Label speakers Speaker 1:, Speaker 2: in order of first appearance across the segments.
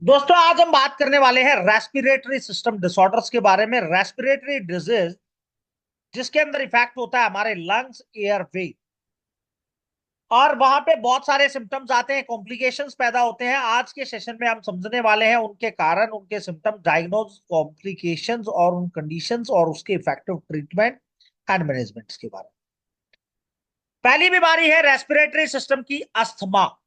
Speaker 1: दोस्तों आज हम बात करने वाले हैं रेस्पिरेटरी सिस्टम डिसऑर्डर्स के बारे में। रेस्पिरेटरी डिजीज जिसके अंदर इफेक्ट होता है हमारे लंग्स, एयरवे, और वहां पे बहुत सारे सिम्टम्स आते हैं, कॉम्प्लिकेशंस पैदा होते हैं। आज के सेशन में हम समझने वाले हैं उनके कारण, उनके सिम्टम्स, डायग्नोज, कॉम्प्लिकेशंस और उन कंडीशंस और उसके इफेक्टिव ट्रीटमेंट एंड मैनेजमेंट के बारे में। पहली बीमारी है रेस्पिरेटरी सिस्टम की, अस्थमा।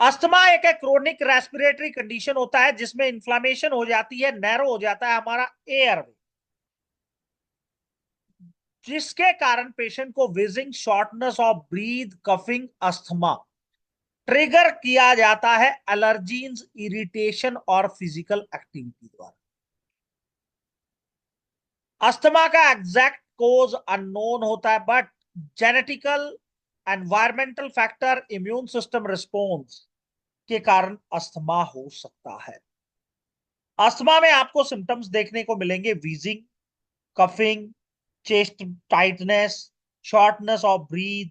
Speaker 1: अस्थमा एक क्रोनिक रेस्पिरेटरी कंडीशन होता है जिसमें इन्फ्लामेशन हो जाती है, नैरो हो जाता है हमारा एयरवे, जिसके कारण पेशेंट को wheezing, shortness of breathe, coughing, asthma trigger किया जाता है एलर्जीन्स, इरिटेशन और फिजिकल एक्टिविटी द्वारा। अस्थमा का एग्जैक्ट कोज अननोन होता है, but genetical, environmental factor, immune system response के कारण अस्थमा हो सकता है। अस्थमा में आपको सिम्टम्स देखने को मिलेंगे: wheezing, coughing, chest tightness, shortness of breathe.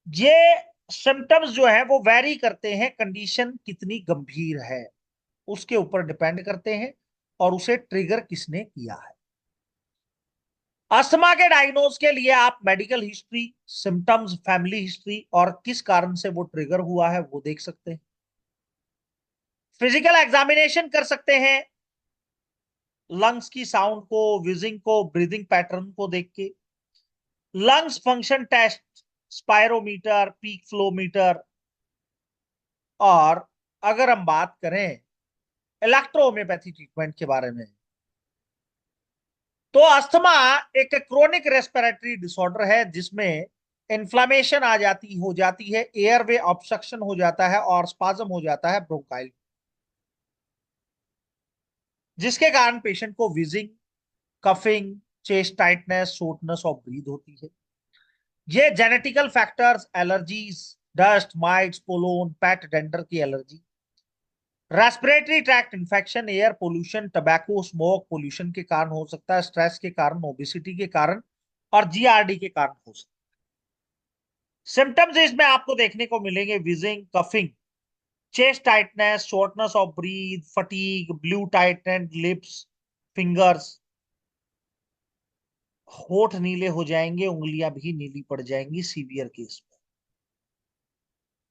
Speaker 1: ये सिम्टम्स जो है वो वैरी करते हैं, कंडीशन कितनी गंभीर है उसके ऊपर डिपेंड करते हैं और उसे ट्रिगर किसने किया है। अस्थमा के डायग्नोज के लिए आप medical history, symptoms, family history और किस कारण से वो ट्रिगर हुआ है वो देख सकते हैं। फिजिकल एग्जामिनेशन कर सकते हैं, लंग्स की साउंड को, विजिंग को, ब्रीदिंग पैटर्न को देख के। Lungs function test, spirometer, peak flowmeter, और अगर हम बात करें इलेक्ट्रोहोम्योपैथी ट्रीटमेंट के बारे में, तो अस्थमा एक क्रोनिक रेस्पिरेटरी डिसऑर्डर है जिसमें इन्फ्लामेशन आ जाती हो जाती है, एयरवे ऑब्स्ट्रक्शन हो जाता है और स्पाज्म हो जाता है ब्रोंकाइल, जिसके कारण पेशेंट को wheezing, coughing, chest tightness, shortness of breath होती है। ये genetical factors, allergies, dust mites, pollen, pet dander की allergy, respiratory tract infection, air pollution, tobacco smoke pollution के कारण हो सकता है, स्ट्रेस के कारण, ओबेसिटी के कारण और जीआरडी के कारण हो सकता है। सिम्टम्स इसमें आपको देखने को मिलेंगे: wheezing, coughing, chest tightness, shortness of breath, fatigue, blue tightened lips, fingers, होठ नीले हो जाएंगे, उंगलियां भी नीली पड़ जाएंगी सीवियर केस में।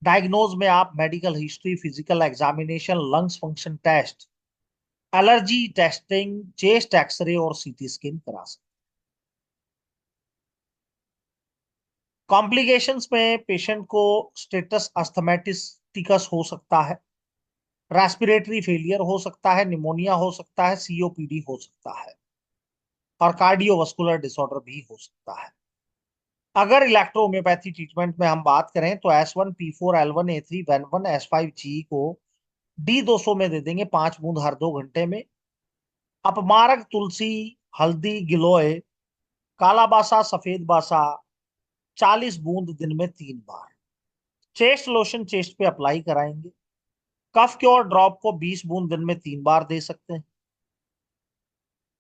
Speaker 1: डायग्नोज में आप medical history, physical examination, lungs function test, allergy testing, chest X-ray और सीटी स्कैन करा सकते। कॉम्प्लिकेशंस में पेशेंट को स्टेटस अस्थमेटिस हो सकता है, रेस्पिरेटरी फेलियर हो सकता है, निमोनिया हो सकता है, सीओपीडी हो सकता है और कार्डियोवास्कुलर डिसऑर्डर भी हो सकता है। अगर इलेक्ट्रोहोम्योपैथी ट्रीटमेंट में हम बात करें तो S1P4L1A3 Ven1 S5G को D200 में दे देंगे 5 बूंद हर 2 घंटे में। अपमारक तुलसी, हल्दी, गिलोय, काला बासा, सफेद बासा 40 बूंद दिन में 3 बार। चेस्ट लोशन चेस्ट पे अप्लाई कराएंगे। कफ क्योर ड्रॉप को 20 बूंद दिन में 3 बार दे सकते हैं।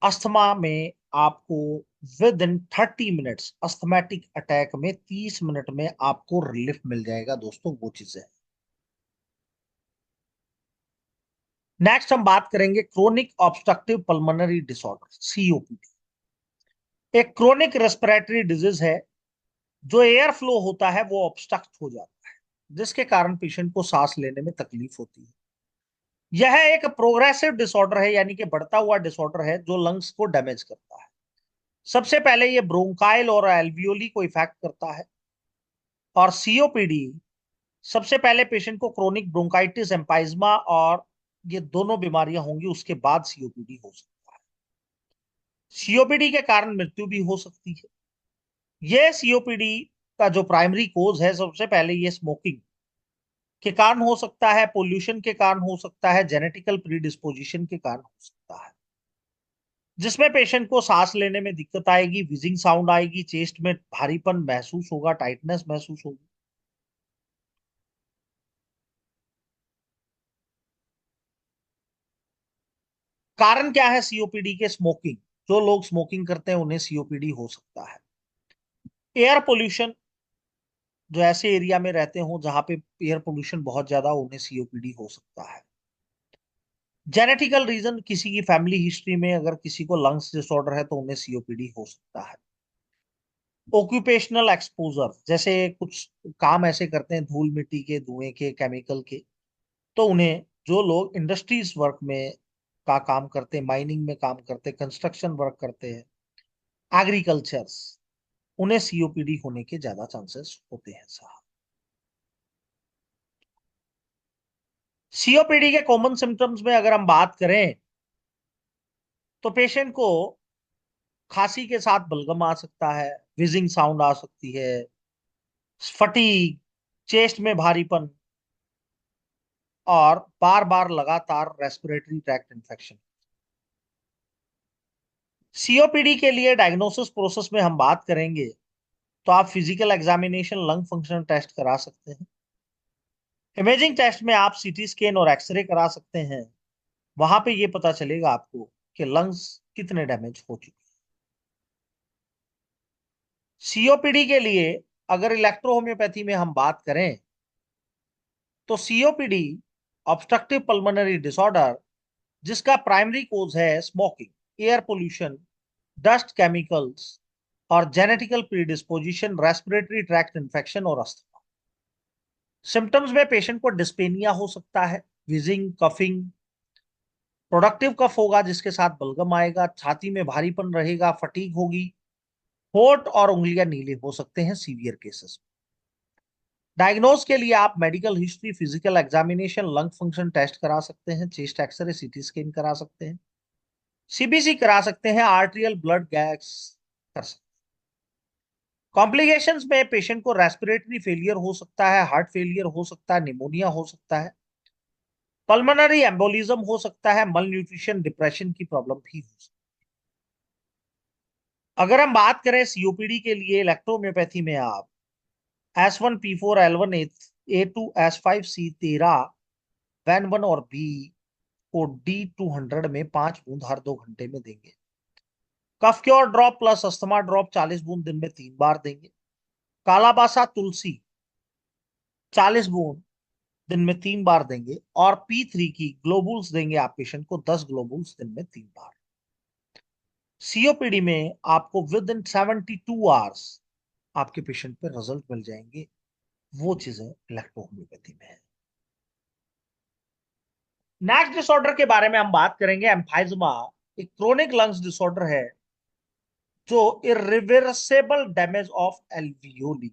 Speaker 1: अस्थमा में आपको with in 30 minutes, asthmatic attack में 30 मिनट में आपको रिलीफ मिल जाएगा। दोस्तों वो चीजें। नेक्स्ट हम बात करेंगे chronic obstructive pulmonary disorder, COPD. एक क्रोनिक रेस्पिरेटरी डिजीज है जो एयर फ्लो होता है वो ऑब्स्ट्रक्ट हो जाता है, जिसके कारण पेशेंट को सांस लेने में तकलीफ होती है। यह एक प्रोग्रेसिव डिसऑर्डर है, यानी कि बढ़ता हुआ डिसऑर्डर है जो लंग्स को डैमेज करता है। सबसे पहले ये ब्रोंकाइल और एल्वियोली को इफेक्ट करता है, और सीओपीडी सबसे पहले पेशेंट को क्रोनिक ब्रोंकाइटिस, एम्पाइजमा और ये दोनों बीमारियां होंगी, उसके बाद सीओपीडी हो सकता है। सीओपीडी के कारण मृत्यु भी हो सकती है। ये सीओपीडी का जो प्राइमरी कोज है, सबसे पहले ये स्मोकिंग के कारण हो सकता है, पोल्यूशन के कारण हो सकता है, जेनेटिकल प्रीडिस्पोजिशन के कारण हो सकता है, जिसमें पेशेंट को सांस लेने में दिक्कत आएगी, विजिंग साउंड आएगी, चेस्ट में भारीपन महसूस होगा, टाइटनेस महसूस होगी। कारण क्या है सीओपीडी के? स्मोकिंग। जो लोग स्मोकिंग करते हैं उन्हें सीओपीडी हो सकता है। एयर पोल्यूशन, जो ऐसे एरिया में रहते हो जहां पे एयर पोल्यूशन बहुत ज्यादा, उन्हें सीओपीडी हो सकता है। जेनेटिकल रीजन, किसी की फैमिली हिस्ट्री में अगर किसी को लंग्स डिसऑर्डर है तो उन्हें सीओपीडी हो सकता है। ऑक्यूपेशनल एक्सपोजर, जैसे कुछ काम ऐसे करते हैं धूल मिट्टी के, धुएं के, केमिकल के, तो उन्हें, जो लोग इंडस्ट्रीज वर्क में का काम करते हैं, माइनिंग में काम करते हैं, कंस्ट्रक्शन वर्क करते हैं, एग्रीकल्चर्स, उन्हें सीओपीडी होने के ज्यादा चांसेस होते हैं साहब। सीओपीडी के कॉमन सिम्टम्स में अगर हम बात करें तो पेशेंट को खांसी के साथ बलगम आ सकता है, विजिंग साउंड आ सकती है, फटीग, चेस्ट में भारीपन, और बार बार लगातार रेस्पिरेटरी ट्रैक्ट इन्फेक्शन। सीओपीडी के लिए डायग्नोसिस प्रोसेस में हम बात करेंगे तो आप physical examination, lung function test करा सकते हैं। इमेजिंग टेस्ट में आप सीटी स्कैन और एक्सरे करा सकते हैं। वहां पे ये पता चलेगा आपको कि लंग्स कितने डैमेज हो चुके हैं। सीओपीडी के लिए अगर इलेक्ट्रो होम्योपैथी में हम बात करें तो सीओपीडी ऑब्स्ट्रक्टिव पल्मोनरी डिसऑर्डर जिसका प्राइमरी कोज है smoking, air pollution, dust, chemicals और genetical predisposition, respiratory tract infection और अस्थमा। सिम्टम्स में पेशेंट को डिस्पेनिया हो सकता है, विजिंग, कफिंग, प्रोडक्टिव कफ होगा जिसके साथ बलगम आएगा, छाती में भारीपन रहेगा, फटीग होगी, होंठ और उंगलियां नीले हो सकते हैं सीवियर केसेस में। डायग्नोज के लिए आप medical history, physical examination, lung function test करा सकते हैं, चेस्ट एक्सरे, सीटी स्कैन करा सकते हैं, सीबीसी करा सकते हैं, आर्टेरियल ब्लड गैस कर सकते हैं। कॉम्प्लिकेशंस में पेशेंट को रेस्पिरेटरी फेलियर हो सकता है, हार्ट फेलियर हो सकता है, निमोनिया हो सकता है, पल्मोनरी एम्बोलिज्म हो सकता है, मल न्यूट्रिशन, डिप्रेशन की प्रॉब्लम भी हो सकती है। अगर हम बात करें सीओपीडी के लिए इलेक्ट्रोमियोपैथी में आप S1P4L1 A2 S5C13 वैन 1 और बी को D200 में 5 बूंद हर 2 घंटे में देंगे। Cough cure drop plus asthma drop 40 बूंद दिन में 3 बार देंगे। कालाबासा तुलसी 40 बूंद दिन में 3 बार देंगे, और P3 की ग्लोबुल्स देंगे आप पेशेंट को 10 ग्लोबुल्स दिन में 3 बार। सीओपीडी में आपको विद इन 72 आवर्स आपके पेशेंट पे रिजल्ट मिल जाएंगे। वो चीजें इलेक्ट्रोहोम्योपैथी में है। नेक्स्ट डिसऑर्डर के बारे में हम बात करेंगे, एम्फाइजमा। एक क्रोनिक लंग्स डिसऑर्डर है जो इरिवर्सिबल डैमेज ऑफ एल्वियोली।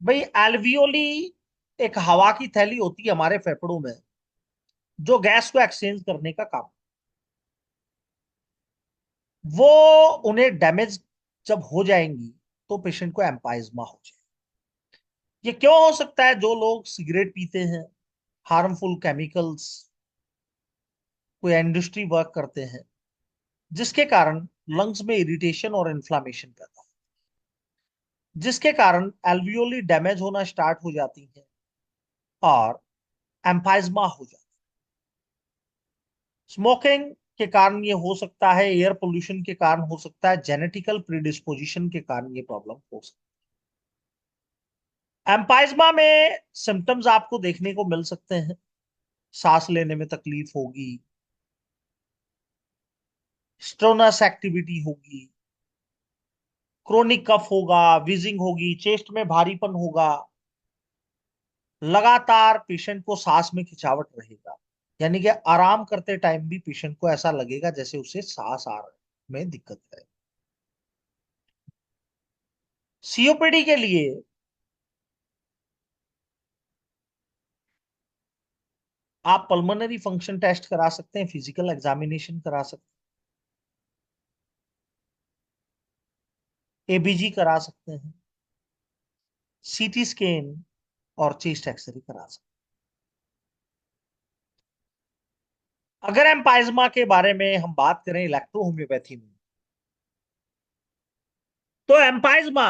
Speaker 1: भाई एल्वियोली एक हवा की थैली होती है हमारे फेफड़ों में, जो गैस को एक्सचेंज करने का काम, वो उन्हें डैमेज जब हो जाएंगी तो पेशेंट को एम्पाइजमा हो जाए। ये क्यों हो सकता है? जो लोग सिगरेट पीते हैं, हार्मफुल केमिकल्स, कोई इंडस्ट्री वर्क करते हैं, जिसके कारण लंग्स में इरिटेशन और इन्फ्लामेशन पैदा हो, जिसके कारण एल्वियोली डैमेज होना स्टार्ट हो जाती है और एम्फाइजमा हो जाता है। स्मोकिंग के कारण ये हो सकता है, एयर पोल्यूशन के कारण हो सकता है, जेनेटिकल प्रीडिस्पोजिशन के कारण ये प्रॉब्लम हो सकती है। एम्फाइजमा में सिम्टम्स आपको देखने को मिल सकते हैं, सांस लेने में तकलीफ होगी, स्टोनस एक्टिविटी होगी, क्रोनिक कफ होगा, विजिंग होगी, चेस्ट में भारीपन होगा, लगातार पेशेंट को सांस में खिंचावट रहेगा, यानी कि आराम करते टाइम भी पेशेंट को ऐसा लगेगा जैसे उसे सांस आ में दिक्कत है। सीओपीडी के लिए आप पल्मोनरी फंक्शन टेस्ट करा सकते हैं, फिजिकल एग्जामिनेशन करा सकते हैं, एबीजी करा सकते हैं, सीटी स्कैन और चेस्ट एक्सरे करा सकते हैं। अगर एम्पाइजमा के बारे में हम बात करें इलेक्ट्रो होम्योपैथी में, तो एम्पाइजमा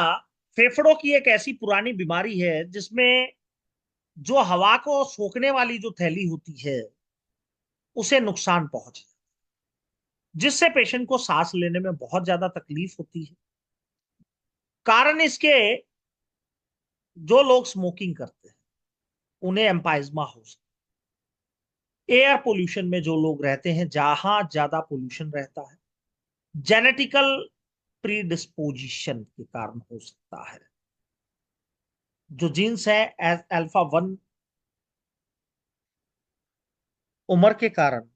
Speaker 1: फेफड़ों की एक ऐसी पुरानी बीमारी है जिसमें जो हवा को सोखने वाली जो थैली होती है उसे नुकसान पहुंचे, जिससे पेशेंट को सांस लेने में बहुत ज्यादा तकलीफ होती है। कारण इसके, जो लोग स्मोकिंग करते हैं उन्हें एम्पाइजमा हो सकता एयर पोल्यूशन में जो लोग रहते हैं, जहां ज्यादा पोल्यूशन रहता है, जेनेटिकल प्रीडिस्पोजिशन के कारण हो सकता है। जो जीन्स है अल्फा 1 उम्र के कारण,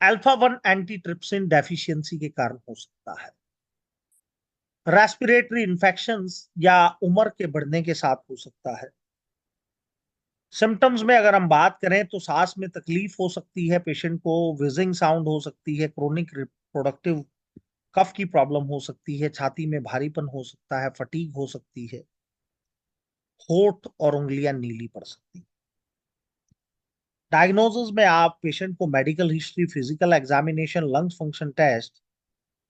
Speaker 1: अल्फा 1 एंटीट्रिप्सिन डेफिशिएंसी के कारण हो सकता है। रेस्पिरेटरी इंफेक्शंस या उम्र के बढ़ने के साथ हो सकता है। सिम्टम्स में अगर हम बात करें तो सांस में तकलीफ हो सकती है पेशेंट को, विजिंग साउंड हो सकती है, क्रोनिक रिप्रोडक्टिव कफ की प्रॉब्लम हो सकती है, छाती में भारीपन हो सकता है, फटीग हो सकती है, होठ और उंगलियां नीली पड़ सकती हैं। डायग्नोसिस में आप पेशेंट को medical history, physical examination, lungs function test,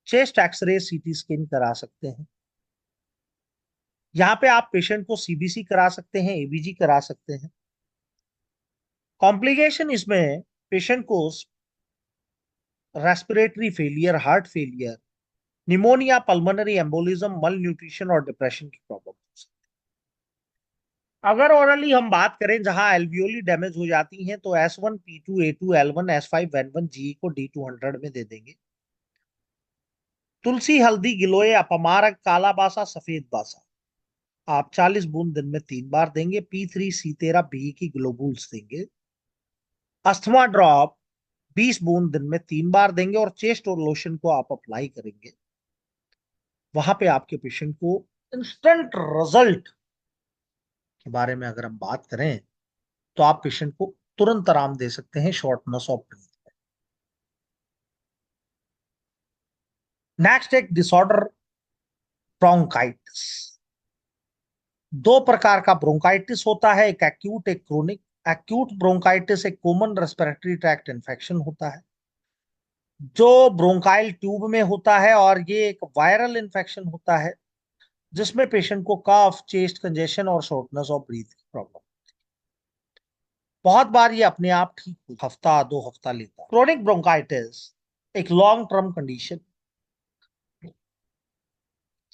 Speaker 1: chest X-ray, CT scan करा सकते हैं। यहाँ पे आप पेशेंट को सीबीसी करा सकते हैं, एबीजी करा सकते हैं। कॉम्प्लिकेशन इसमें पेशेंट को respiratory failure, heart failure, pneumonia, pulmonary embolism, मल न्यूट्रिशन और डिप्रेशन की प्रॉब्लम हो सकती है। अगर ओरली हम बात करें जहां एल्वियोली डैमेज हो जाती हैं तो S1P2A2L1S5N1 जी को D200 में दे देंगे। तुलसी, हल्दी, गिलोय, अपमारक, काला बासा, सफेद बासा आप 40 बूंद दिन में 3 बार देंगे। P3C13 की ग्लोबुल्स देंगे। अस्थमा ड्रॉप 20 बूंद दिन में 3 बार देंगे और चेस्ट और लोशन को आप अप्लाई करेंगे। वहां पे आपके पेशेंट को इंस्टेंट रिजल्ट के बारे में अगर हम बात करें तो आप पेशेंट को तुरंत आराम दे सकते हैं शॉर्टनेस ऑफ ब्रीथ। नेक्स्ट एक डिसऑर्डर, ब्रोंकाइटिस। दो प्रकार का ब्रोंकाइटिस होता है, एक एक्यूट, एक क्रोनिक। एक्यूट ब्रोंकाइटिस एक कॉमन रेस्पिरेटरी ट्रैक्ट इन्फेक्शन होता है जो ब्रोंकाइल ट्यूब में होता है, और ये एक वायरल इन्फेक्शन होता है जिसमें पेशेंट को कफ, चेस्ट कंजेशन और शॉर्टनेस ऑफ ब्रीथ की प्रॉब्लम। बहुत बार ये अपने आप ठीक हो, हफ्ता 2 हफ्ता लेता है। क्रोनिक ब्रोंकाइटिस एक लॉन्ग टर्म कंडीशन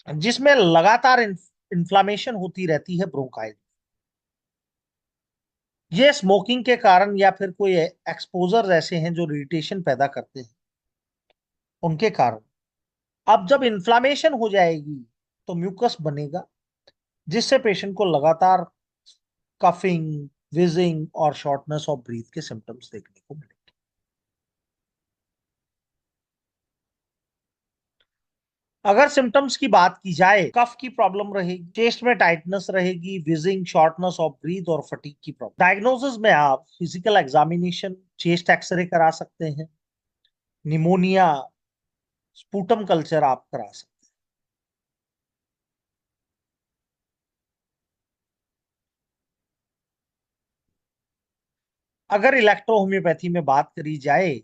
Speaker 1: जिसमें लगातार इन्फ्लामेशन होती रहती है ब्रोंकाइल। ये स्मोकिंग के कारण या फिर कोई एक्सपोजर ऐसे हैं जो इरिटेशन पैदा करते हैं, उनके कारण। अब जब इन्फ्लामेशन हो जाएगी तो म्यूकस बनेगा जिससे पेशेंट को लगातार कफिंग, विजिंग और शॉर्टनेस ऑफ ब्रीथ के सिम्टम्स देखने को मिलेंगे। अगर सिम्टम्स की बात की जाए, कफ की प्रॉब्लम रहेगी, चेस्ट में टाइटनेस रहेगी, विजिंग, शॉर्टनेस ऑफ ब्रीथ और फटीग की प्रॉब्लम। डायग्नोसिस में आप फिजिकल एग्जामिनेशन, चेस्ट एक्सरे करा सकते हैं, निमोनिया, स्पूटम कल्चर आप करा सकते हैं। अगर इलेक्ट्रो होम्योपैथी में बात करी जाए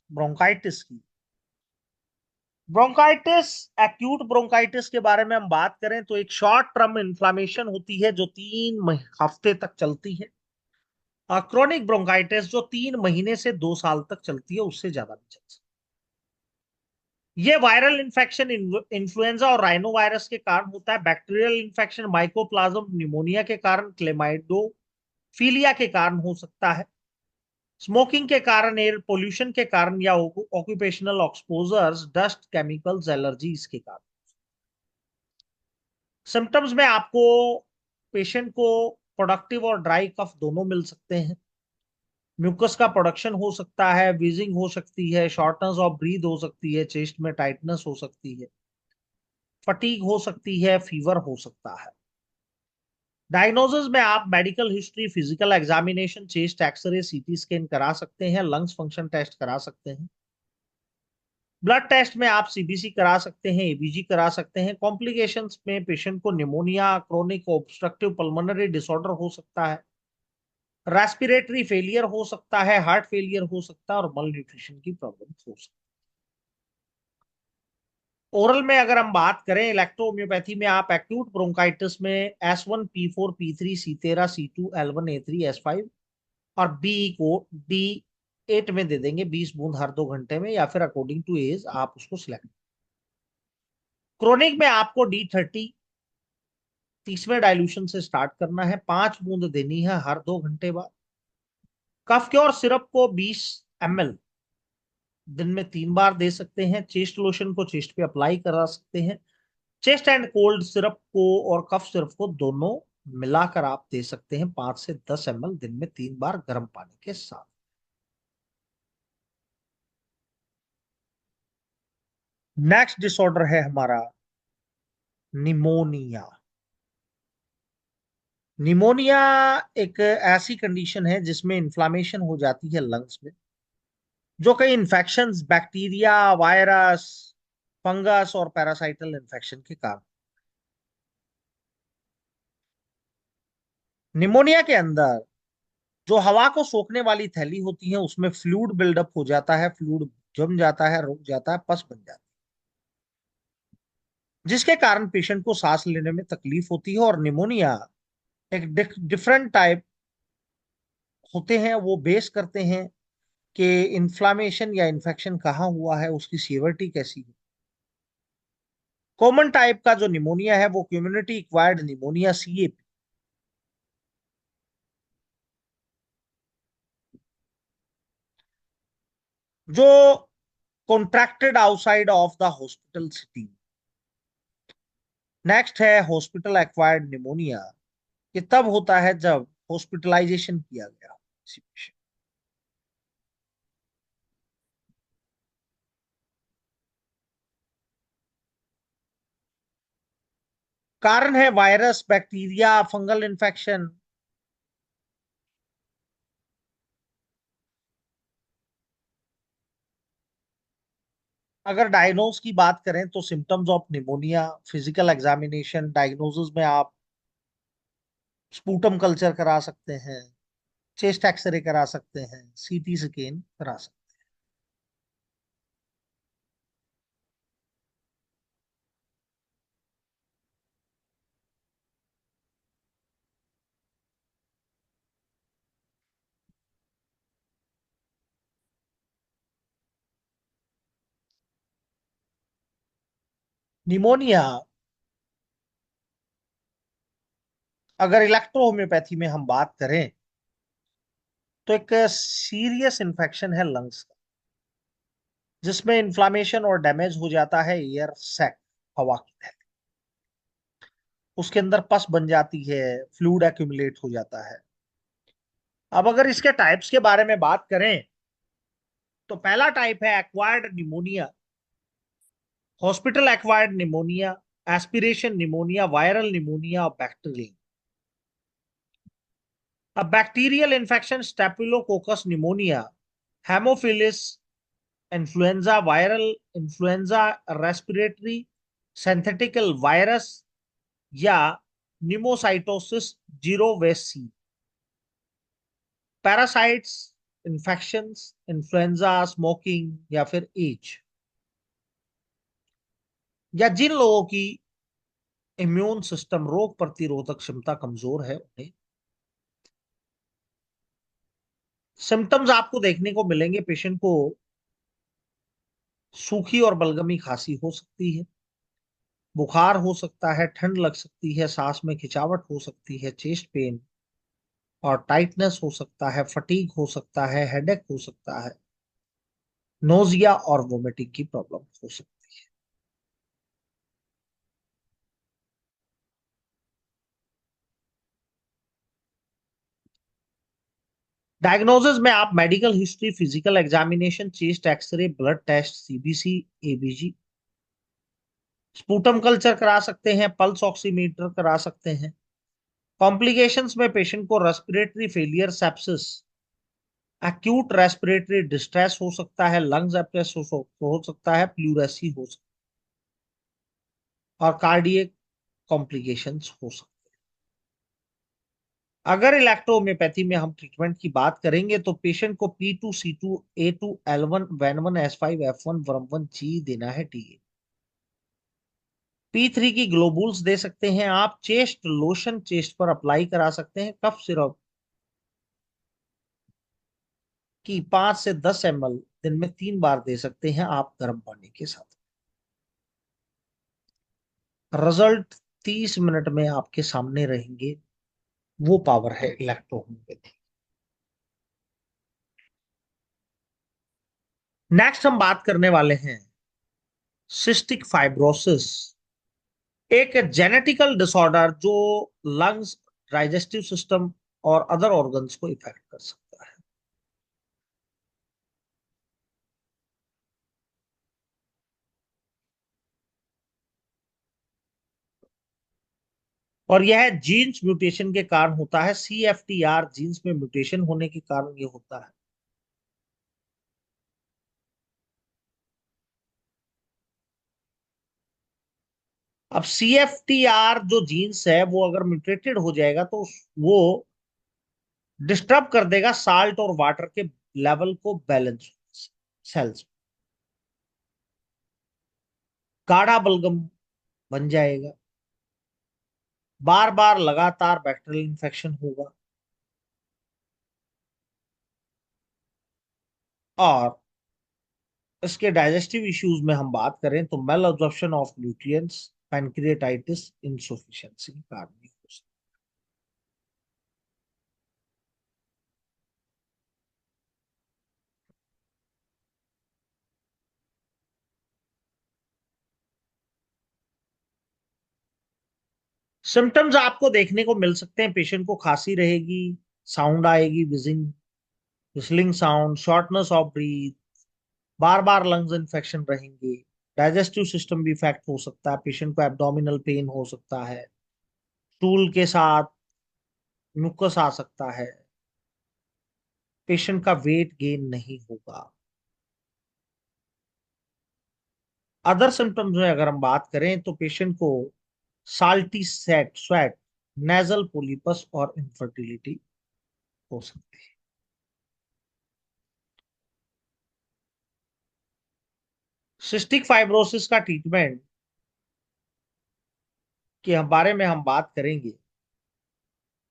Speaker 1: ब्रोंकाइटिस की, ब्रोंकाइटिस, एक्यूट ब्रोंकाइटिस के बारे में हम बात करें तो एक शॉर्ट टर्म इन्फ्लामेशन होती है जो 3 हफ्ते तक चलती है, और क्रोनिक ब्रोंकाइटिस जो 3 महीने से 2 साल तक चलती है, उससे ज्यादा नहीं चल सकती। ये वायरल इन्फेक्शन इन्फ्लुएंजा और राइनो वायरस के कारण होता है। बैक्टीरियल इन्फेक्शन माइकोप्लाज्म निमोनिया के कारण, क्लेमाइडोफीलिया के कारण हो सकता है। स्मोकिंग के कारण, एयर पोल्यूशन के कारण या occupational exposures, dust, chemicals, allergies के कारण। सिम्टम्स में आपको पेशेंट को प्रोडक्टिव और ड्राई कफ दोनों मिल सकते हैं। म्यूकस का प्रोडक्शन हो सकता है, वीजिंग हो सकती है, शॉर्टनेस ऑफ ब्रीथ हो सकती है, चेस्ट में टाइटनेस हो सकती है, फटीग हो सकती है, फीवर हो सकता है। डायग्नोसिस में आप medical history, physical examination, chest X-ray, CT scan करा सकते हैं, लंग्स फंक्शन टेस्ट करा सकते हैं। ब्लड टेस्ट में आप सीबीसी करा सकते हैं, एबीजी करा सकते हैं। कॉम्प्लिकेशंस में पेशेंट को pneumonia, chronic obstructive pulmonary disorder हो सकता है, रेस्पिरेटरी फेलियर हो सकता है, हार्ट फेलियर हो सकता है और मल न्यूट्रिशन की प्रॉब्लम हो सकती है। ओरल में अगर हम बात करें इलेक्ट्रोहोम्योपैथी में, आप एक्यूट ब्रोंकाइटिस में S1P4 P3 C13 C2L1 A3 S5 और बी को D8 में दे देंगे, 20 बूंद हर 2 घंटे में, या फिर अकॉर्डिंग टू एज आप उसको सिलेक्ट। क्रोनिक में आपको D30 30वें डाइल्यूशन से स्टार्ट करना है, 5 बूंद देनी है हर 2 घंटे बाद। कफ क्योर सिरप को 20 ml दिन में 3 बार दे सकते हैं। चेस्ट लोशन को चेस्ट पे अप्लाई करा सकते हैं। चेस्ट एंड कोल्ड सिरप को और कफ सिरप को दोनों मिलाकर आप दे सकते हैं 5 से 10 ml दिन में 3 बार गर्म पानी के साथ। नेक्स्ट डिसऑर्डर है हमारा निमोनिया। निमोनिया एक ऐसी कंडीशन है जिसमें इन्फ्लामेशन हो जाती है लंग्स में, जो कई इन्फेक्शंस, बैक्टीरिया, वायरस, फंगस और पैरासाइटल इन्फेक्शन के कारण। निमोनिया के अंदर जो हवा को सोखने वाली थैली होती है उसमें फ्लूइड बिल्डअप हो जाता है, फ्लूइड जम जाता है, रुक जाता है, पस बन जाता है, जिसके कारण पेशेंट को सांस लेने में तकलीफ होती है। और निमोनिया एक डिफरेंट टाइप होते हैं, वो बेस करते हैं कि इन्फ्लामेशन या इन्फेक्शन कहाँ हुआ है, उसकी सीवियरिटी कैसी है। कॉमन टाइप का जो निमोनिया है वो कम्युनिटी एक्वायर्ड निमोनिया, CAP। जो contracted outside of the hospital city. Next है हॉस्पिटल एक्वायर्ड निमोनिया। ये तब होता है जब हॉस्पिटलाइजेशन किया गया किसी पेशेंट। कारण है वायरस, बैक्टीरिया, फंगल इन्फेक्शन। अगर डायग्नोज की बात करें तो symptoms of pneumonia, physical examination, diagnosis में आप स्पूटम कल्चर करा सकते हैं, चेस्ट एक्सरे करा सकते हैं, CT स्कैन करा सकते हैं। निमोनिया अगर इलेक्ट्रो होम्योपैथी में हम बात करें तो एक सीरियस इन्फेक्शन है लंग्स का, जिसमें इन्फ्लामेशन और डैमेज हो जाता है एयर सैक, हवा की थैली। उसके अंदर पस बन जाती है, फ्लूइड एक्यूमुलेट हो जाता है। अब अगर इसके टाइप्स के बारे में बात करें तो पहला टाइप है acquired pneumonia, hospital acquired pneumonia, aspiration pneumonia, viral pneumonia और बैक्टीरियल। अब bacterial infection, staphylococcus pneumonia, haemophilus influenza, viral influenza, respiratory synthetical virus या pneumocystis jirovecii. Parasites, infections, influenza, smoking या फिर एज, या जिन लोगों की इम्यून सिस्टम, रोग प्रतिरोधक क्षमता कमजोर है, उन्हें सिम्टम्स आपको देखने को मिलेंगे। पेशेंट को सूखी और बलगमी खांसी हो सकती है, बुखार हो सकता है, ठंड लग सकती है, सांस में खिंचावट हो सकती है, चेस्ट पेन और टाइटनेस हो सकता है, फटीग हो सकता है, हेडेक हो सकता है, नोजिया और वोमिटिंग की प्रॉब्लम हो सकती है। डायग्नोसिस में आप medical history, physical examination, chest X-ray, blood test, CBC, ABG, sputum culture करा सकते हैं, पल्स ऑक्सीमीटर करा सकते हैं। कॉम्प्लिकेशंस में पेशेंट को respiratory failure, sepsis, acute respiratory distress हो सकता है, लंग्स एब्सेस हो सकता है, प्लूरेसी हो सकता है और कार्डियक कॉम्प्लिकेशंस हो सकते हैं। अगर इलेक्ट्रोहोम्योपैथी में हम ट्रीटमेंट की बात करेंगे तो पेशेंट को P2, C2, A2, L1, WEN1, S5, F1, WRM1, G देना है, TA। P3 की ग्लोबुल्स दे सकते हैं आप। चेस्ट लोशन चेस्ट पर अप्लाई करा सकते हैं। कफ सिरप की 5 से 10 ml दिन में 3 बार दे सकते हैं आप गर्म पानी के साथ। रिजल्ट 30 मिनट में आपके सामने रहेंगे, वो पावर है इलेक्ट्रोहोम्योपैथी। नेक्स्ट हम बात करने वाले हैं सिस्टिक फाइब्रोसिस, एक जेनेटिकल डिसऑर्डर जो लंग्स, डाइजेस्टिव सिस्टम और अदर ऑर्गन्स को इफेक्ट कर सकता है। और यह जीन्स म्यूटेशन के कारण होता है, CFTR जीन्स में म्यूटेशन होने के कारण ये होता है। अब CFTR जो जीन्स है वो अगर म्यूटेटेड हो जाएगा तो वो डिस्टर्ब कर देगा साल्ट और वाटर के लेवल को बैलेंस सेल्स, गाढ़ा बलगम बन जाएगा, बार बार लगातार बैक्टीरियल इन्फेक्शन होगा, और इसके डाइजेस्टिव इश्यूज में हम बात करें तो malabsorption of nutrients, pancreatitis, insufficiency के कारण भी हो सकता है। सिम्टम्स आपको देखने को मिल सकते हैं, पेशेंट को खांसी रहेगी, साउंड आएगी, wheezing whistling sound, shortness of breathe, bar bar lungs infection रहेंगे, डाइजेस्टिव सिस्टम भी इफेक्ट हो सकता है, पेशेंट को एब्डोमिनल पेन हो सकता है, स्टूल के साथ म्यूकस आ सकता है, पेशेंट का वेट गेन नहीं होगा। अदर सिम्टम्स में अगर हम बात करें तो पेशेंट को साल्टी सेट स्वेट, नेजल पोलिपस और इनफर्टिलिटी हो सकती है। सिस्टिक फाइब्रोसिस का ट्रीटमेंट के बारे में हम बात करेंगे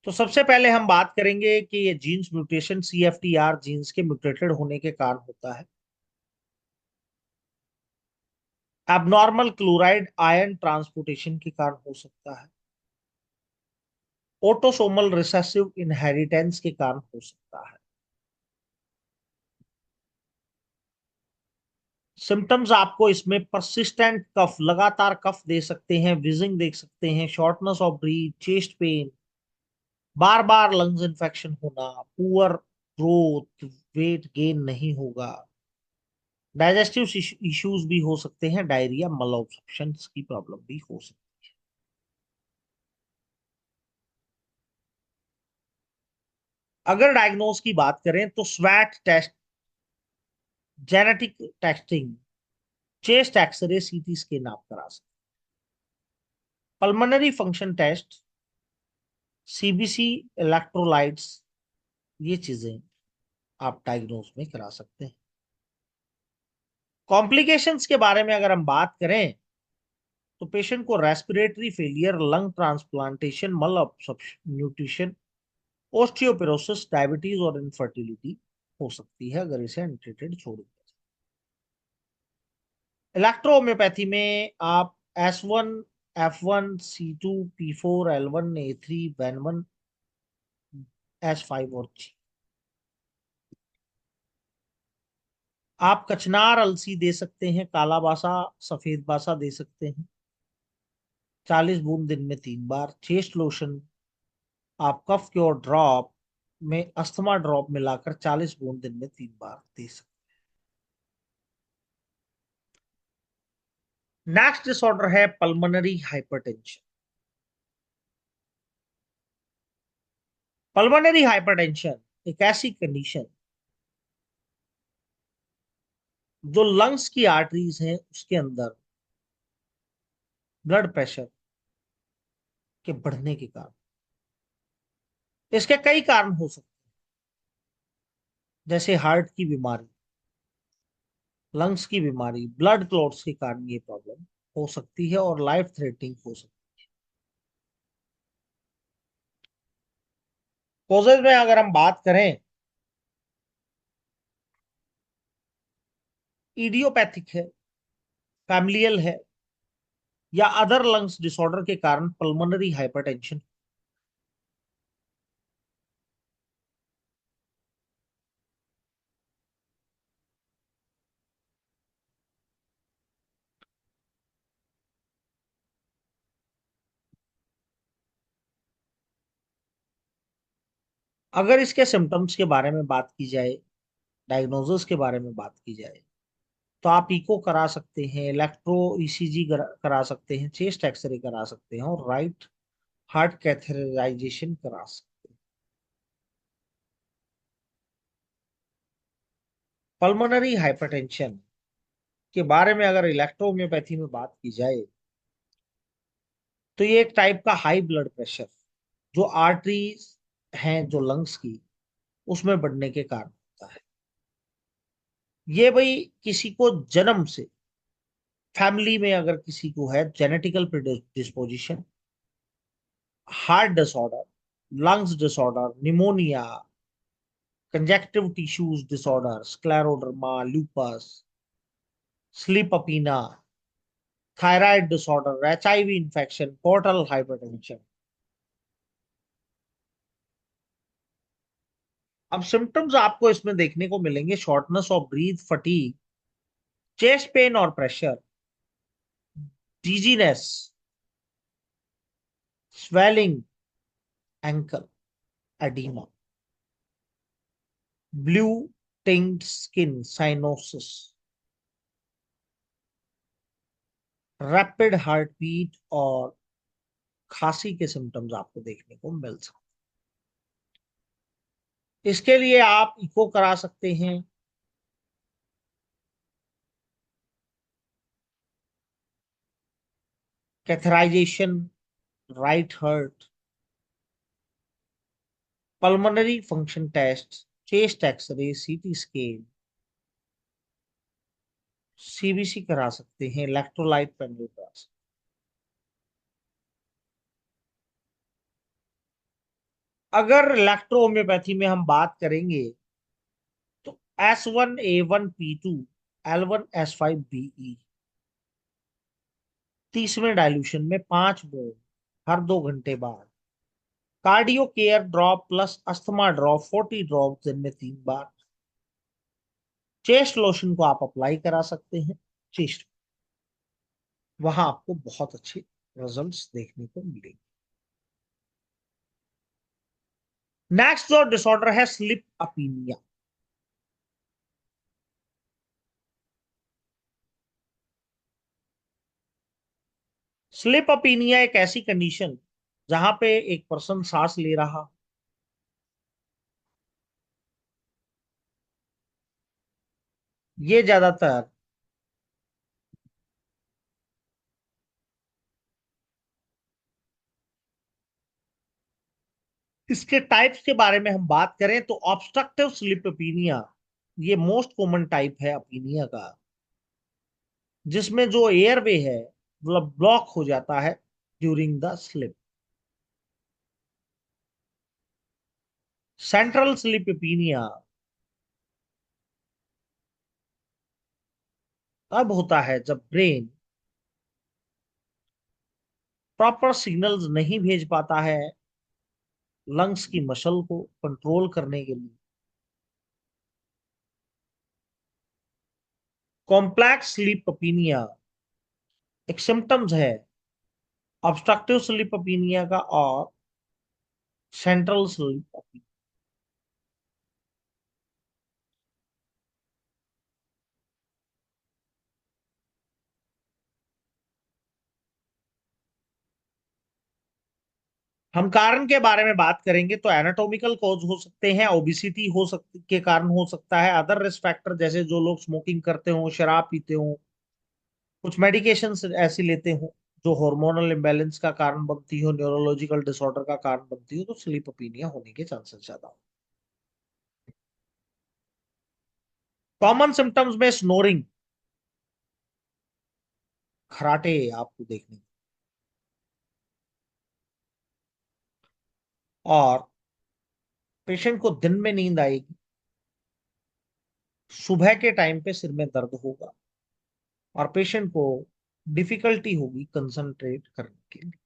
Speaker 1: तो सबसे पहले हम बात करेंगे कि ये जीन्स म्यूटेशन CFTR जीन्स के म्यूटेटेड होने के कारण होता है। एबनॉर्मल क्लोराइड आयन ट्रांसपोर्टेशन के कारण हो सकता है, ऑटोसोमल रिसेसिव इनहेरिटेंस के कारण हो सकता है। सिम्टम्स आपको इसमें परसिस्टेंट कफ, लगातार कफ दे सकते हैं, विजिंग देख सकते हैं, shortness of breathe, chest pain, bar bar lungs infection होना, पुअर ग्रोथ, वेट गेन नहीं होगा, डाइजेस्टिव इश्यूज भी हो सकते हैं, डायरिया, मल ऑब्स्ट्रक्शन की प्रॉब्लम भी हो सकती है। अगर डायग्नोज की बात करें तो sweat test, genetic testing, chest x ray, CT scan आप करा सकते हैं। Pulmonary function test, CBC, electrolytes, ये चीजें आप डायग्नोज में करा सकते हैं। कॉम्प्लिकेशंस के बारे में अगर हम बात करें तो पेशेंट को रेस्पिरेटरी फेलियर, लंग ट्रांसप्लांटेशन, मल न्यूट्रिशन, ओस्टियोपोरोसिस, डायबिटीज और इनफर्टिलिटी हो सकती है अगर इसे अनट्रीटेड छोड़ दिया जाए। इलेक्ट्रोहोम्योपैथी में आप S1, F1, C2, P4, L1, A3, WEN1, S5 और G, आप कचनार अलसी दे सकते हैं, काला बासा, सफेद बासा दे सकते हैं, 40 बूंद दिन में 3 बार। चेस्ट लोशन आप कफ क्योर ड्रॉप में अस्थमा ड्रॉप मिलाकर 40 बूंद दिन में 3 बार दे सकते हैं। नेक्स्ट डिसऑर्डर है पल्मोनरी हाइपरटेंशन। पल्मोनरी हाइपरटेंशन एक ऐसी कंडीशन जो लंग्स की आर्टरीज हैं उसके अंदर ब्लड प्रेशर के बढ़ने के कारण, इसके कई कारण हो सकते हैं, जैसे हार्ट की बीमारी, लंग्स की बीमारी, ब्लड क्लॉट्स के कारण ये प्रॉब्लम हो सकती है और लाइफ थ्रेटनिंग हो सकती है। कॉजेज में अगर हम बात करें, इडियोपैथिक है, फैमिलियल है, या अदर लंग्स डिसऑर्डर के कारण पल्मोनरी हाइपरटेंशन। अगर इसके सिम्टम्स के बारे में बात की जाए, डायग्नोसिस के बारे में बात की जाए, तो आप इको करा सकते हैं, इलेक्ट्रो ईसीजी करा सकते हैं, चेस्ट एक्सरे करा सकते हैं, और राइट हार्ट कैथेटराइजेशन करा सकते हैं। पल्मोनरी हाइपरटेंशन के बारे में अगर इलेक्ट्रोहोम्योपैथी में बात की जाए, तो ये एक टाइप का हाई ब्लड प्रेशर जो आर्टरीज हैं जो लंग्स की, उसमें बढ़ने के कारण होता है। ये भाई किसी को जन्म से, फैमिली में अगर किसी को है genetical disposition, heart disorder, lungs disorder, pneumonia, connective tissues disorder, scleroderma, lupus, sleep apnea, thyroid disorder, HIV infection, portal hypertension. अब सिम्टम्स आपको इसमें देखने को मिलेंगे: shortness of breath, fatigue, chest pain और pressure, dizziness, swelling, ankle edema, blue tinged skin, cyanosis, rapid heart beat और खांसी के सिम्टम्स आपको देखने को मिल सकते हैं। इसके लिए आप इको करा सकते हैं, catheterisation, right heart, pulmonary function test, chest X-ray, CT scan, CBC करा सकते हैं, इलेक्ट्रोलाइट पैनल करा सकते हैं। अगर इलेक्ट्रोहोम्योपैथी में हम बात करेंगे, तो S1A1P2 L1S5BE 30वें डाइल्यूशन में 5 मोल हर 2 घंटे बाद, cardio care drop plus asthma drop 40 drop दिन में 3 बार। चेस्ट लोशन को आप अप्लाई करा सकते हैं चेस्ट, वहां आपको बहुत अच्छे रिजल्ट्स देखने को मिलेंगे। नेक्स्ट जो डिसऑर्डर है, स्लिप अपीनिया। स्लिप अपीनिया एक ऐसी कंडीशन जहां पे एक पर्सन सांस ले रहा, ये ज्यादातर इसके टाइप्स के बारे में हम बात करें तो ऑब्स्ट्रक्टिव स्लिप अपीनिया ये मोस्ट कॉमन टाइप है अपीनिया का, जिसमें जो एयरवे है मतलब ब्लॉक हो जाता है during the sleep. Central sleep apnea तब होता है जब ब्रेन प्रॉपर सिग्नल्स नहीं भेज पाता है लंग्स की मसल को कंट्रोल करने के लिए। कॉम्प्लेक्स स्लीप अपीनिया एक सिम्टम्स है ऑब्स्ट्रक्टिव स्लीप अपीनिया का और सेंट्रल स्लीप अपीनिया। हम कारण के बारे में बात करेंगे तो एनाटॉमिकल कॉज हो सकते हैं, ओबिसिटी हो सकती के कारण हो सकता है, अदर रिस्क फैक्टर जैसे जो लोग स्मोकिंग करते हो, शराब पीते हो, कुछ मेडिकेशन ऐसी लेते हो जो हार्मोनल इम्बैलेंस का कारण बनती हो, न्यूरोलॉजिकल डिसऑर्डर का कारण बनती हो, तो स्लीप अपीनिया होने के चांसेस ज्यादा हो। कॉमन सिम्टम्स में स्नोरिंग, खराटे आपको देखने को, और पेशेंट को दिन में नींद आएगी, सुबह के टाइम पे सिर में दर्द होगा, और पेशेंट को डिफिकल्टी होगी कंसंट्रेट करने के लिए।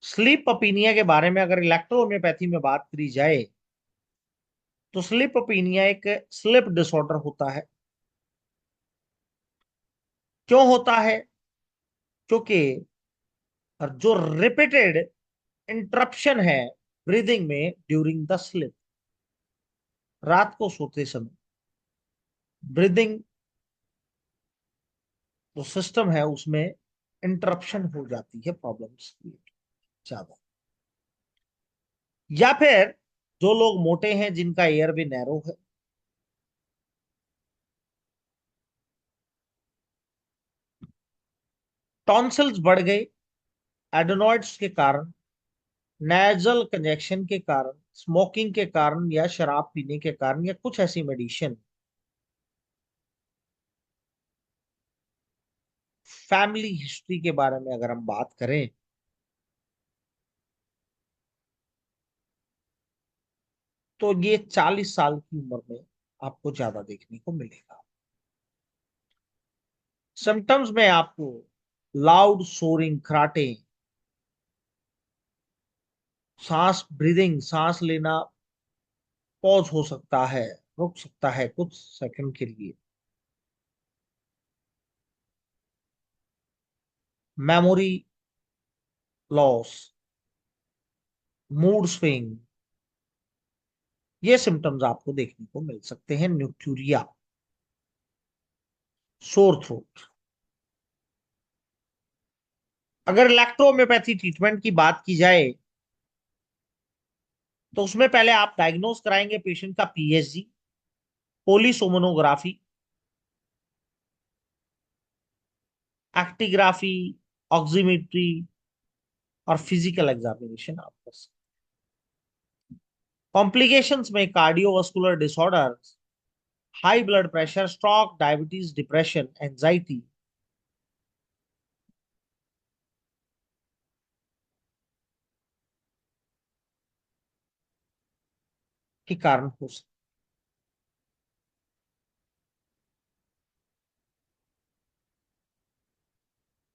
Speaker 1: स्लीप अपीनिया के बारे में अगर इलेक्ट्रोहोम्योपैथी में बात करी जाए तो स्लीप अपीनिया एक स्लीप डिसऑर्डर होता है। क्यों होता है? क्योंकि जो रिपीटेड इंटरप्शन है ब्रीदिंग में ड्यूरिंग द स्लीप, रात को सोते समय ब्रीदिंग जो सिस्टम है उसमें इंटरप्शन हो जाती है, प्रॉब्लम्स ज्यादा। या फिर जो लोग मोटे हैं जिनका एयर भी नैरो है, टॉन्सिल्स बढ़ गए एडेनॉइड्स के कारण, नेजल कंजेक्शन के कारण, स्मोकिंग के कारण, या शराब पीने के कारण, या कुछ ऐसी मेडिसिन, फैमिली हिस्ट्री के बारे में अगर हम बात करें तो ये 40 साल की उम्र में आपको ज्यादा देखने को मिलेगा। सिम्टम्स में आपको लाउड सोरिंग, खराटे, सांस ब्रीदिंग, सांस लेना पॉज हो सकता है, रुक सकता है कुछ सेकंड के लिए, मेमोरी लॉस, मूड स्विंग, ये सिम्टम्स आपको देखने को मिल सकते हैं। न्यूक्यूरिया, सोर थ्रोट। अगर इलेक्ट्रोहोम्योपैथी ट्रीटमेंट की बात की जाए तो उसमें पहले आप डायग्नोज कराएंगे पेशेंट का पीएचडी, पोलीसोमोनोग्राफी, एक्टिग्राफी, ऑक्सीमेट्री और फिजिकल एग्जामिनेशन आप कर सकते। कॉम्प्लिकेशंस में cardiovascular disorders, high blood pressure, stroke, diabetes, depression, anxiety के कारण हो सकते।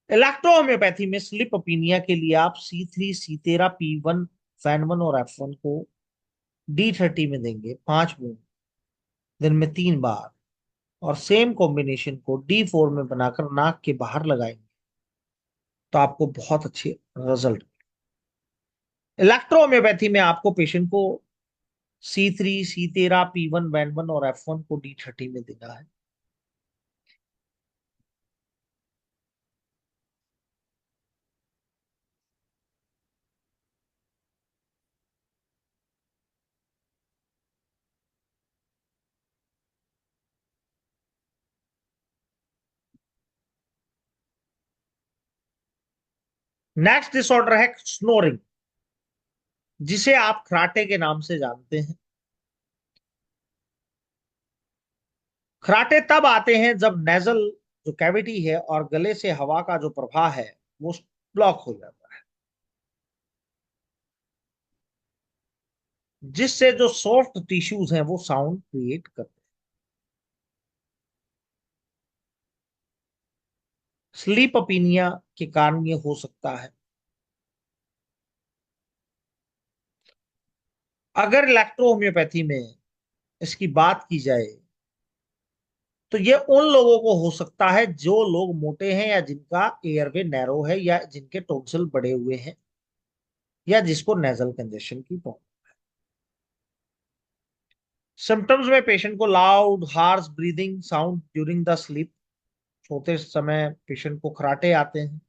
Speaker 1: इलेक्ट्रोहोम्योपैथी में स्लिप अपीनिया के लिए आप C3, C13, P1, फैन 1 और F1 को D30 में देंगे 5 बूंद दिन में 3 बार, और सेम कॉम्बिनेशन को D4 में बनाकर नाक के बाहर लगाएंगे तो आपको बहुत अच्छे रिजल्ट। इलेक्ट्रोहोम्योपैथी में आपको पेशेंट को C3, C13, P1, बैंड 1 और F1 को D30 में देना है। नेक्स्ट डिसऑर्डर है स्नोरिंग, जिसे आप खराटे के नाम से जानते हैं। खराटे तब आते हैं जब नेजल जो कैविटी है और गले से हवा का जो प्रवाह है वो ब्लॉक हो जाता है, जिससे जो सॉफ्ट टिश्यूज हैं वो साउंड क्रिएट करते हैं। स्लीप अपीनिया के कारण ये हो सकता है। अगर इलेक्ट्रोहोम्योपैथी में इसकी बात की जाए तो ये उन लोगों को हो सकता है जो लोग मोटे हैं, या जिनका एयरवे नैरो है, या जिनके टॉन्सिल बड़े हुए हैं, या जिसको नेजल कंजेशन की प्रॉब्लम। सिम्टम्स में पेशेंट को loud harsh breathing sound during the sleep, सोते समय पेशेंट को खराटे आते हैं,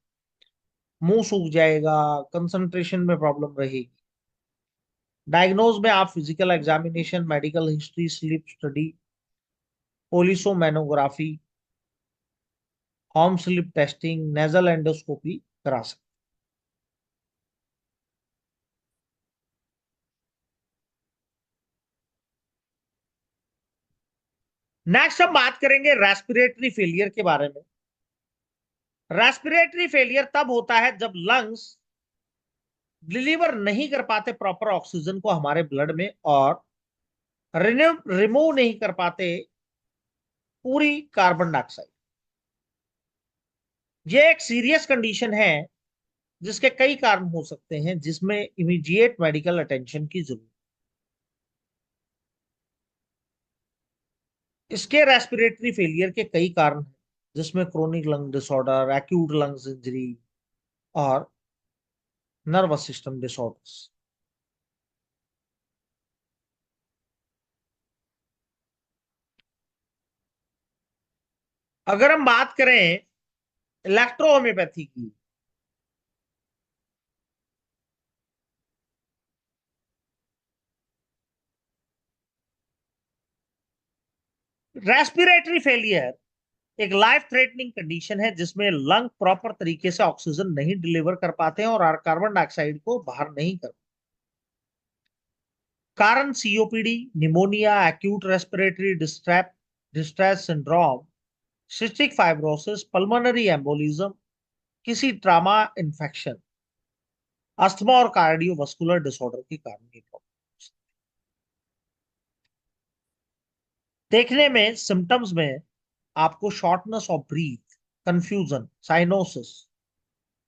Speaker 1: मुंह सूख जाएगा, कंसंट्रेशन में प्रॉब्लम रहेगी। डायग्नोज में आप physical examination, medical history, sleep study, polysomnography, home sleep testing, nasal endoscopy करा सकते। नेक्स्ट हम बात करेंगे रेस्पिरेटरी फेलियर के बारे में। रेस्पिरेटरी फेलियर तब होता है जब लंग्स डिलीवर नहीं कर पाते प्रॉपर ऑक्सीजन को हमारे ब्लड में, और रिमूव नहीं कर पाते पूरी कार्बन डाइऑक्साइड। ये एक सीरियस कंडीशन है जिसके कई कारण हो सकते हैं, जिसमें इमीडिएट मेडिकल अटेंशन की जरूरत। इसके रेस्पिरेटरी फेलियर के कई कारण हैं, जिसमें chronic lung disorder, acute lungs injury, और नर्वस सिस्टम डिसऑर्डर्स। अगर हम बात करें इलेक्ट्रोहोम्योपैथी की, रेस्पिरेटरी फेलियर एक लाइफ थ्रेटनिंग कंडीशन है जिसमें लंग प्रॉपर तरीके से ऑक्सीजन नहीं डिलीवर कर पाते हैं और कार्बन डाइऑक्साइड को बाहर नहीं कर। कारण COPD, pneumonia, acute respiratory distress syndrome, cystic fibrosis, pulmonary embolism, किसी ट्रामा इन्फेक्शन, अस्थमा और कार्डियोवास्कुलर डिसऑर्डर के कारण ये प्रॉब्लम। देखने में सिम्टम्स में आपको shortness of breathe, confusion, cyanosis,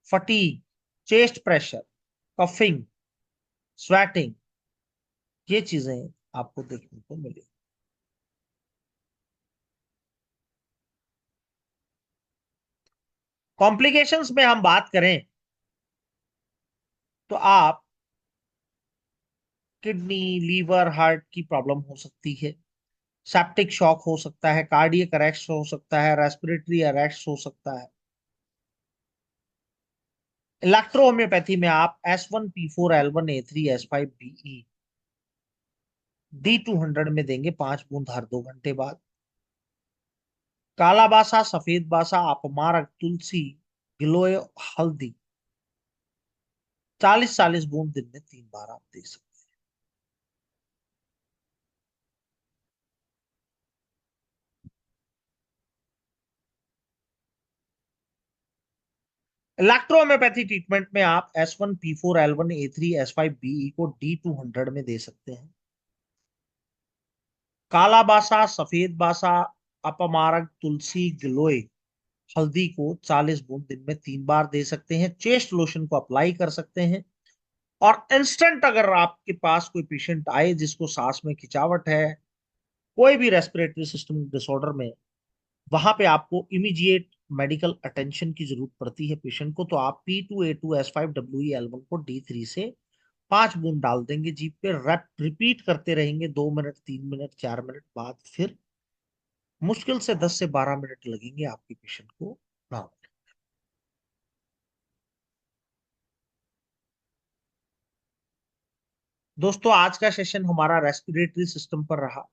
Speaker 1: fatigue, chest pressure, coughing, sweating, ये चीजें आपको देखने को मिलेगी। कॉम्प्लिकेशंस में हम बात करें तो आप किडनी, लीवर, हार्ट की प्रॉब्लम हो सकती है, सेप्टिक शॉक हो सकता है, कार्डियक अरेस्ट हो सकता है, रेस्पिरेटरी अरेस्ट हो सकता है। इलेक्ट्रोहोम्योपैथी में आप S1P4L1A3S5BE D200 में देंगे 5 बूंद हर 2 घंटे बाद। काला बासा, सफेद बासा, अपमारक, तुलसी, गिलोय, हल्दी 40-40 बूंद दिन में 3 बार आप दे सकते हैं। इलेक्ट्रोहोम्योपैथी ट्रीटमेंट में आप S1P4L1A3S5BE को D200 में दे सकते हैं। काला बासा, सफेद बासा, अपमारक, तुलसी, गिलोय, हल्दी को 40 बूंद दिन में 3 बार दे सकते हैं। चेस्ट लोशन को अप्लाई कर सकते हैं। और इंस्टेंट अगर आपके पास कोई पेशेंट आए जिसको सांस में खिंचावट है, कोई भी रेस्पिरेटरी सिस्टम डिसऑर्डर में, वहां पे आपको इमीडिएट मेडिकल अटेंशन की जरूरत पड़ती है पेशेंट को, तो आप P2A2S5WE L1 को D3 से 5 बूंद डाल देंगे जीप पे, रिपीट करते रहेंगे 2 मिनट, 3 मिनट, 4 मिनट बाद, फिर मुश्किल से 10 से 12 मिनट लगेंगे आपके पेशेंट को नॉर्मल। दोस्तों, आज का सेशन हमारा रेस्पिरेटरी सिस्टम पर रहा।